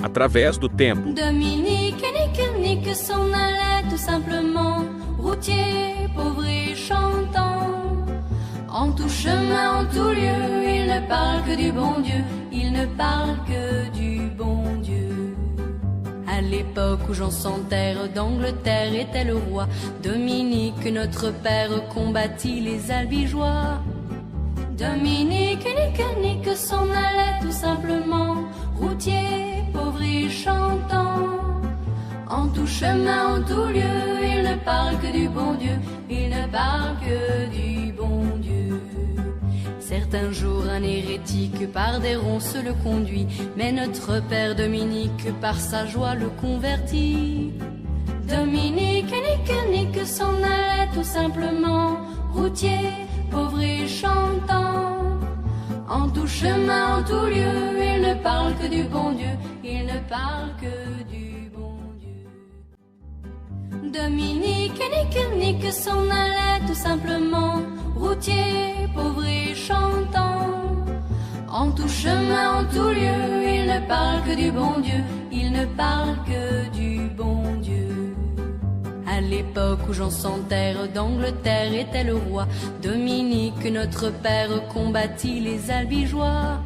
através do tempo. Dominique, nique, s'en allait tout simplement, routier, pauvre et chantant. En tout chemin, en tout lieu, il ne parle que du bon Dieu, il ne parle que du bon Dieu. À l'époque où Jean sans terre d'Angleterre était le roi, Dominique, notre père, combattit les albigeois. Dominique, nique, s'en allait tout simplement, routier, pauvre et chantant. En tout chemin, en tout lieu, il ne parle que du bon Dieu, il ne parle que du bon Dieu. Certains jours, un hérétique par des ronces le conduit, mais notre père Dominique, par sa joie, le convertit. Dominique, nique, s'en allait tout simplement, routier, pauvre et chantant. En tout chemin, en tout lieu, il ne parle que du bon Dieu, il ne parle que du bon Dieu. Dominique, nique, s'en allait tout simplement, routier, pauvre et chantant. En tout chemin, en tout lieu, il ne parle que du bon Dieu, il ne parle que du bon Dieu. À l'époque où Jean sans terre d'Angleterre était le roi, Dominique, notre père, combattit les albigeois.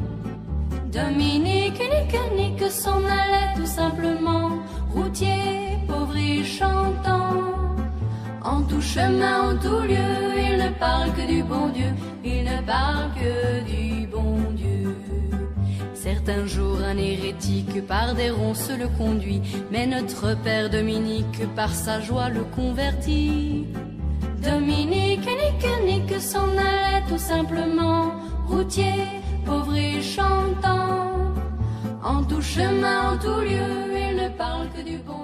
Dominique, nique, s'en allait tout simplement, routier, pauvre et chantant. En tout chemin, en tout lieu, il ne parle que du bon Dieu, il ne parle que du bon Dieu. Certains jours, un hérétique par des ronces le conduit, mais notre père Dominique, par sa joie, le convertit. Dominique, nique, s'en allait tout simplement, routier, pauvre et chantant. En tout chemin, en tout lieu, il ne parle que du bon